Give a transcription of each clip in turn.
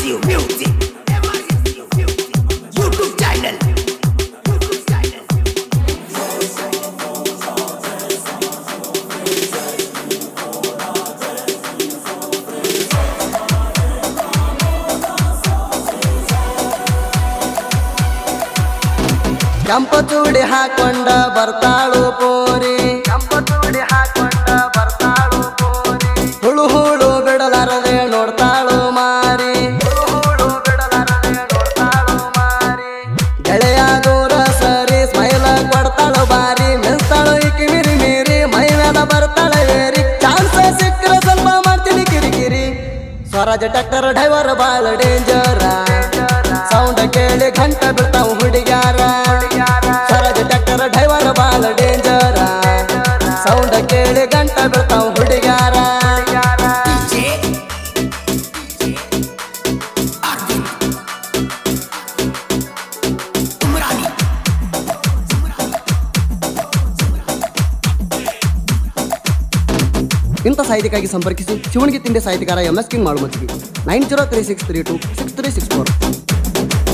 Music YouTube channel. ಕೆಂಪ ಚೂಡಿ ಹಾಕೊಂಡ ಬರ್ತಾಳು ಪೋರಿ ಹುಳು ಹುಳು ಬಿಡಲಾರದೆ ನೋಡ್ತಾಳು ಮಾರಿ ಗೆಳೆಯ ದೂರ ಸರಿ ಸ್ಮೈಲ ಕೊಡ್ತಾಳು ಬಾರಿ ಮಿಲ್ತಾಳು ಇಕ್ಕಿ ಮಿರಿ ಮೀರಿ ಮೈ ಮೇಲೆ ಬರ್ತಾಳೆ ಏರಿ ಚಾನ್ಸ್ ಸಿಕ್ಕರೆ ಸ್ವಲ್ಪ ಮಾಡ್ತೀನಿ ಕಿರಿಕಿರಿ ಸ್ವರಾಜ ಟ್ರ್ಯಾಕ್ಟರ್ ಡ್ರೈವರ್ ಬಾಳ ಡೇಂಜರ ಸೌಂಡ್ ಕೇಳಿ ಘಂಟ ಬಿಡ್ತಾವ್ ಹುಡುಗ್ಯಾರ ಸ್ವರಾಜ ಟ್ರ್ಯಾಕ್ಟರ್ ಡ್ರೈವರ್ ಬಾಳ ಡೇಂಜರ ಸೌಂಡ್ ಕೇಳಿ ಗಂಟ ಬಿಡ್ತಾವ್ ಹುಡುಗ್ಯಾರ ಇಂಥ ಸಾಹಿತ್ಯಕ್ಕಾಗಿ ಸಂಪರ್ಕಿಸಿ ಶಿವಣಿಗೆ ತಿಂಡಿ ಸಾಹಿತ್ಯಕಾರ MS ಕಿಂಗ್ ಮಾಳುಮಚ್ಚಿಗೆ 9036326364.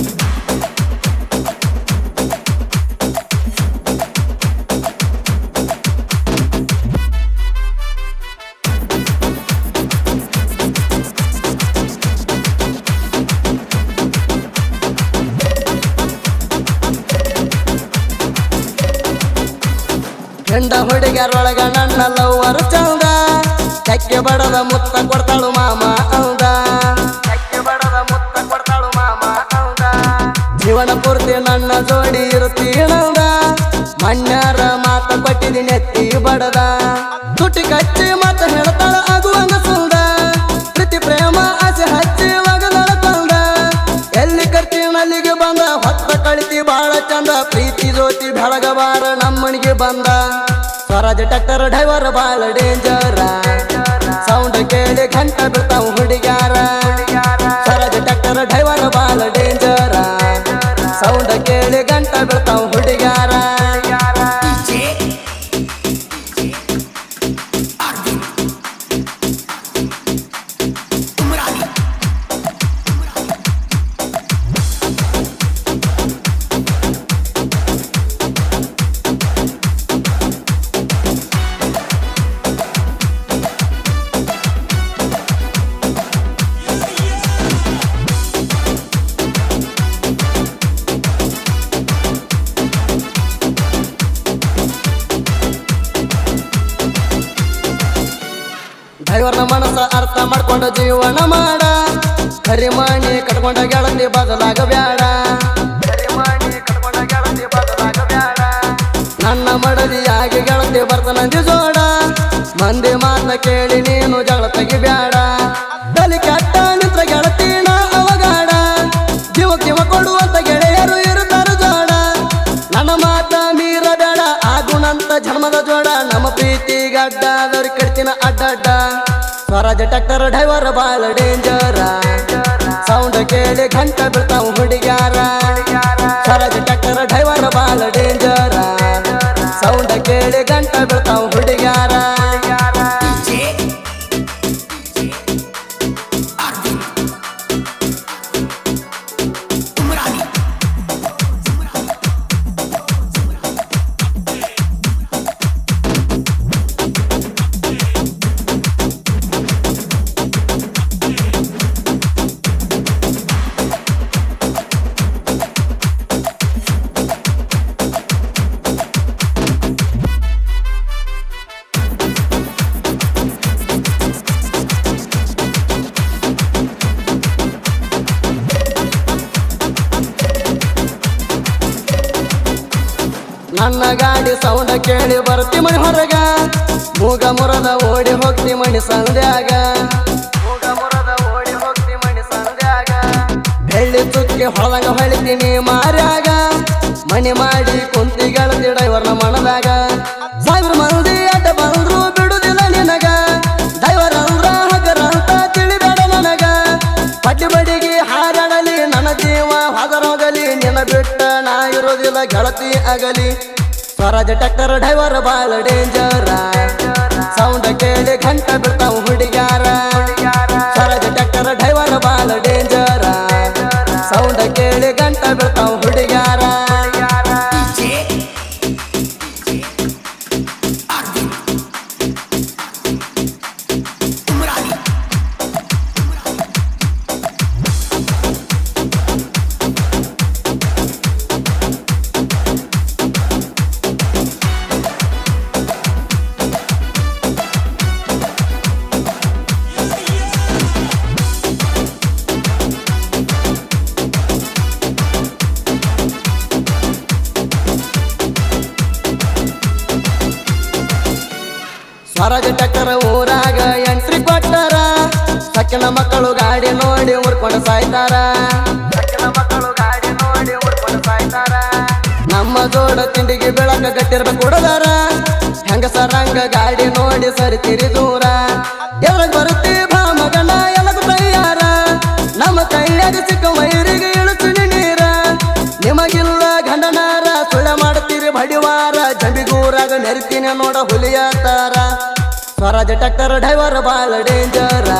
ಹೆಂಡ ಹುಡುಗ್ಯಾರೊಳಗ ನನ್ನ ಲವ್ವರ್ ಚಂದ ಚಕ್ಕೆ ಬಡದ ಮುತ್ತ ಕೊಡ್ತಾಳು ಮಾಮ ಅಂದ ಜೀವನ ಪೂರ್ತಿ ನನ್ನ ಜೋಡಿ ಇರುತ್ತೀನಂದ ಮಣ್ಣಾರ ಮಾತ ಕೊಟ್ಟಿದ್ದೀನಿ ಎತ್ತಿ ಬಡದ ತುಟಿ ಕಚ್ಚಿ ಮಾತ ಹೇಳ್ತಾಳ ಆಗುವಂಗ ಸುಂದ ಪ್ರೀತಿ ಪ್ರೇಮ ಆಸೆ ಹಚ್ಚಿ ಒಗದಳ ತಂದ ಎಲ್ಲಿ ಕರ್ತೀನಲ್ಲಿಗೆ ಬಂದ ಹೊತ್ತ ಕಳಿತಿ ಬಾಳ ಚಂದ ಪ್ರೀತಿ ಜ್ಯೋತಿ ಬೆಳಗಬಾರ ನಮ್ಮನಿಗೆ ಬಂದ ಸ್ವರಾಜ ಟ್ರ್ಯಾಕ್ಟರ್ ಡ್ರೈವರ್ ಬಾಳ ಡೇಂಜರ ಸೌಂಡ್ ಕೇಳಿ ಘಂಟ ಬಿಡ್ತಾವ್ ಹುಡುಗ್ಯಾರ ಸ್ವರಾಜ ಟ್ರ್ಯಾಕ್ಟರ್ ಡ್ರೈವರ್ ಬಾಳ ಡೇಂಜರ ಸೌಂಡ್ ಕೇಳಿ ಗಂಟ ಬಿಡ್ತಾವ್ ಹುಡುಗ್ಯಾರ ಡ್ರೈವರ್ನ ಮನಸ್ಸ ಅರ್ಥ ಮಾಡ್ಕೊಂಡ ಜೀವನ ಮಾಡ ಕರಿಮಾಣಿ ಕಟ್ಕೊಂಡ ಗೆಳತಿ ಬದಲಾಗಬ್ಯಾಡ ನನ್ನ ಮಡದಿಯಾಗಿ ಗೆಳತಿ ಬರ್ತನಂದಿ ಜೋಡ ಮಂದಿ ಮಾತನ್ನ ಕೇಳಿ ನೀನು ಜಗಳ ತೆಗಿಬ್ಯಾಡ ತಲೆ ಕೆಟ್ಟ ನಿಂತ್ರ ಗೆಳತಿನ ಅವಗಾಡ ಜೀವ ಕೊಡುವಂತ ಗೆಳೆಯರು ಇರುತ್ತಾರ ಜೋಡ ನನ್ನ ಮಾತ ಮೀರಬೇಡ ಆಗುಣಂತ ಜನ್ಮದ ಜೋಡ ನಮ್ಮ ಪ್ರೀತಿ ಗಡ್ಡದವ್ರು ಕೆಡ್ತಿನ ಅಡ್ಡಡ್ಡ ಸ್ವರಾಜ ಟ್ರ್ಯಾಕ್ಟರ್ ಡ್ರೈವರ್ ಬಾಳ ಡೇಂಜರ ಸೌಂಡ್ ಕೇಳಿ ಘಂಟ ಬಿಡ್ತಾವ್ ಹುಡುಗ್ಯಾರ ಸ್ವರಾಜ ಟ್ರ್ಯಾಕ್ಟರ್ ಡ್ರೈವರ್ ಬಾಳ ಡೇಂಜರ ಸೌಂಡ್ ಕೇಳಿ ಗಂಟ ಬಿಡ್ತಾವ್ ಹುಡುಗ್ಯಾರ ನನ್ನ ಗಾಡಿ ಸೌಂಡ್ ಕೇಳಿ ಬರ್ತಿ ಮಣಿ ಹೊರಗ ಮೂಗ ಮುರದ ಓಡಿ ಹೋಗ್ತಿ ಮಣಿ ಸಂಧ್ಯಾಗ ಬೆಳ್ಳಿ ತುಕ್ಕಿ ಹೊಳದಂಗ ಹೊಳಿತೀನಿ ಮಾರ್ಯಾಗ ಮಣಿ ಮಾಡಿ ಕುಂತಿ ಗೆಳತಿ ಡ್ರೈವರ್ನ ಮನದಾಗ ಸಾವಿರ ಮಂದಿ ಅಡ್ಡ ಬಂದ್ರು ಬಿಡುದಿಲ್ಲ ನಿನಗ ಡ್ರೈವರ್ ಅಂದ್ರ ಹಗರ ಅಂತ ತಿಳಿಬೇಡ ನನಗ ಪಟ್ಟಿ ಬಡಿಗೆ ಹಾರಾಡಲಿ ನನ್ನ ಜೀವ ಹೊದರೋಗಲಿ ನಿನ್ನ ಬಿಟ್ಟ ನಾ ಇರೋದಿಲ್ಲ ಗೆಳತಿ ಆಗಲಿ ಸ್ವರಾಜ ಟ್ರ್ಯಾಕ್ಟರ್ ಡ್ರೈವರ್ ಬಾಳ ಡೇಂಜರ ಸೌಂಡ್ ಕೇಳಿ ಘಂಟ ಬಿಡ್ತಾವ್ ಹುಡುಗ್ಯಾರ ಸ್ವರಾಜ ಟ್ರ್ಯಾಕ್ಟರ್ ಡ್ರೈವರ್ ಬಾಳ ಡೇಂಜರ ಸಕ್ಕಿನ ಮಕ್ಕಳು ಗಾಡಿ ನೋಡಿ ಮುರ್ಕೊಂಡು ಸಾಯ್ತಾರ ನಮ್ಮ ಜೋಡ ತಿಂಡಿಗೆ ಬೆಳಕ ಗಟ್ಟಿರ್ಬೇಕು ಹುಡುಗಾರ ಹೆಂಗಸರಂಗ ಗಾಡಿ ನೋಡಿ ಸರಿತಿರಿ ದೂರ ಎಳಗ್ ಬರುತ್ತೆ ಬಾ ಮಗನ ಎಲಗು ತಯ್ಯಾರ ನಮ್ಮ ಕೈಯಾಗ ಸಿಕ್ಕ ವೈರಿಗೆ ಇಳಿಸಿನಿ ನೀರ ನಿಮಗಿಲ್ಲ ಗಂಡನಾರ ಸುಳ್ಳ ಮಾಡ್ತೀರಿ ಬಡಿವಾರ ಜಂಬಿಗೂರಾಗ ನೆರಿತೀನಿ ನೋಡ ಹುಲಿಯಾತಾರ ಸ್ವರಾಜ ಟ್ರ್ಯಾಕ್ಟರ್ ಡ್ರೈವರ್ ಬಾಳ ಡೇಂಜರ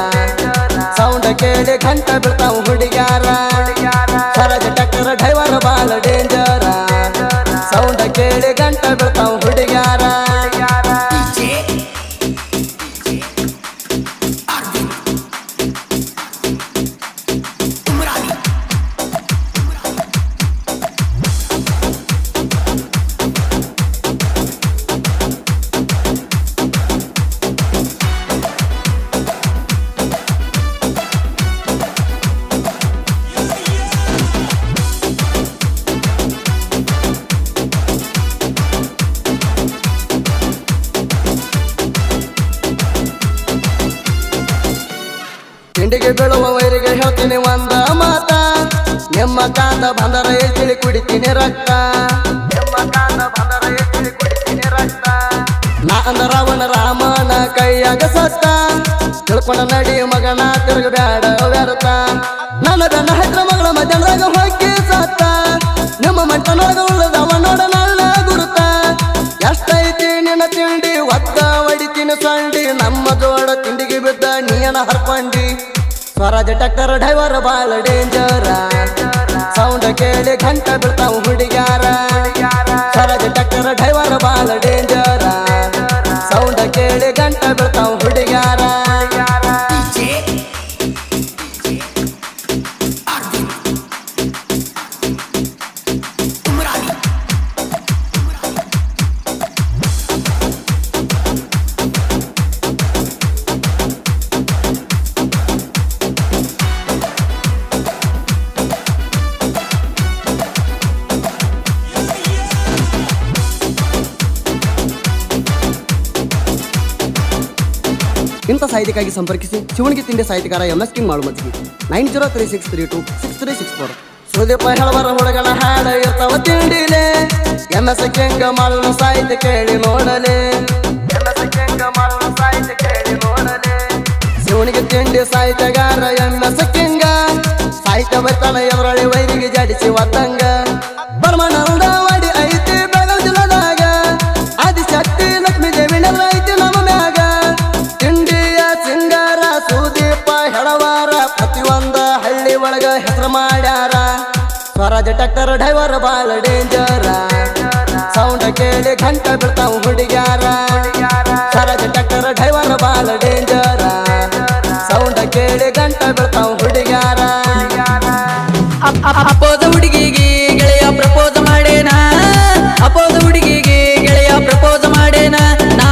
ಸೌಂಡ್ ಕೇಳಿ ಗಂಟ ಬಿಡ್ತಾವ ಹುಡುಗ್ಯಾರ ಸ್ವರಾಜ ಟ್ರ್ಯಾಕ್ಟರ್ ಡ್ರೈವರ್ ಬಾಳ ಡೇಂಜರ ಸೌಂಡ್ ಕೇಳಿ ಗಂಟ ಬಿಡ್ತಾವ ಹುಡುಗ್ಯಾರ ತಿಂಡಿಗೆ ಬೀಳುವ ವೈರಿಗೆ ಹೇಳ್ತೀನಿ ಒಂದ ಮಾತ ನಿಮ್ಮ ಕಾಂದ ಬಂದರ ಎತ್ತಿಳಿ ಕುಡಿತೀನಿ ರಕ್ತ ನಾ ಅಂದ ರಾವಣ ರಾಮನ ಕೈಯಾಗ ಸತ್ತ ತಿಳ್ಕೊಂಡ ನಡಿ ಮಗನ ತಿರುಗಬ್ಯಾಡ ವ್ಯರ್ಥ ನನ್ನ ಹತ್ರ ಮಗಳ ಮಧ್ಯಾಹ್ನದಾಗ ಹೋಗಿ ಸತ್ತ ನಿಮ್ಮ ಮಂಟನೊಳಗ ಉಳ್ಳದವ ನೋಡ ನಲ್ಲ ಗುರುತ ಎಷ್ಟೈತಿ ನಿನ್ನ ತಿಂಡಿ ಒತ್ತ ಹೊಡಿತೀನಿ ಸೊಂಡಿ ನಮ್ಮ ಜೋಡ ತಿಂಡಿಗೆ ಬಿದ್ದ ನೀನ ಹರ್ಕೊಂಡಿ ಸ್ವರಾಜ ಟ್ರ್ಯಾಕ್ಟರ್ ಡ್ರೈವರ್ ಬಾಳ ಡೇಂಜರ ಸೌಂಡ್ ಕೇಳಿ ಗಂಟ ಬಿಡ್ತಾವ ಹುಡುಗ್ಯಾರ ಸ್ವರಾಜ ಟ್ರ್ಯಾಕ್ಟರ್ ಡ್ರೈವರ್ ಬಾಳ ಡೇಂಜರ ಸೌಂಡ್ ಕೇಳಿ ಗಂಟ ಬಿಡ್ತಾವ ಹುಡುಗ್ಯಾರ ಇಂಥ ಸಾಹಿತ್ಯಕ್ಕಾಗಿ ಸಂಪರ್ಕಿಸಿ ಶಿವಣಿಗೆ ತಿಂಡಿ ಸಾಹಿತ್ಯಕಾರ MS ಕಿಂಗ್ ಮಾಳುಮಜ್ಜಿಗೆ 9036326364 ಸುದೀಪ ಹೇಳವರ ಹುಡುಗನ ಹಾಡ ಇರ್ತಾವ ತಿಂಡಿಲೆ MS ಕಿಂಗ್ ಮಾಳುನ ಸಾಹಿತ್ಯ ಕೇಳಿ ನೋಡಲೆ ಶಿವಣಿಗೆ ತಿಂಡಿ ಸಾಹಿತ್ಯಗಾರ MS ಕಿಂಗ ಸಾಹಿತ್ಯ ಬರ್ತಾನ ಎವರಳಿ ವೈರಿಗೆ ಜಾಡಿಸಿ ಒತ್ತಂಗ ಪರಮಾನಂದ ವಾಡಿ ಐತಿ ಬೆಳಗಾವಿ ಜಿಲ್ಲಾದಾಗ ಆದಿಶಕ್ತಿ ಲಕ್ಷ್ಮೀ ದೇವಿ ನೆಲ ಐತಿ ನಮ್ಮ ಮ್ಯಾಗ ತಿಂಡಿಯ ಸಿಂಗಾರ ಸುದೀಪ ಹೆಳವಾರ ಪ್ರತಿಯೊಂದ ಹಳ್ಳಿ ಒಳಗ ಹೆಸರು ಮಾಡ್ಯಾರ ಸ್ವರಾಜ ಟ್ರ್ಯಾಕ್ಟರ್ ಡ್ರೈವರ್ ಬಾಳ ಡೇಂಜರ ಸೌಂಡ್ ಕೇಳಿ ಗಂಟ ಬಿಡ್ತಾವ ಹುಡುಗ್ಯಾರ ಸ್ವರಾಜ ಟ್ರ್ಯಾಕ್ಟರ್ ಡ್ರೈವರ್ ಬಾಳ ಡೇಂಜರ ಸೌಂಡ್ ಕೇಳಿ ಗಂಟ ಬಿಡ್ತಾವ ಹುಡುಗ್ಯಾರ ಅಪೋದ ಹುಡುಗಿಗೆ ಗೆಳೆಯ ಪ್ರಪೋಸ್ ಮಾಡೇನ ಅಪೋದ ಹುಡುಗಿಗೆ ಗೆಳೆಯ ಪ್ರಪೋಸ್ ಮಾಡೇನ ನಾ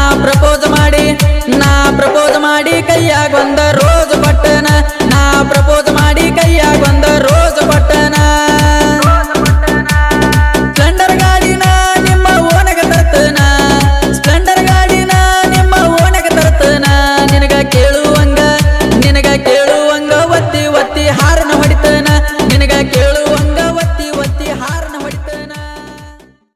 ಪ್ರಪೋಸ್ ಮಾಡಿ ಕೈಯಾಗ ಒಂದ ರೋಜ್ ಬಟ್ಟನ ನಾ ಪ್ರಪೋಸ್ ಮಾಡಿ ಕೈಯಾಗ ಒಂದ ರೋಜ್ ಬಟ್ಟನ ಸ್ಪ್ಲೆಂಡರ್ ಗಾಡಿನ ನಿಮ್ಮ ಓನಗ ತರ್ತನ ಸ್ಪ್ಲೆಂಡರ್ ಗಾಡಿನ ನಿಮ್ಮ ಓನಗ ತರ್ತನ ನಿನಗ ಕೇಳು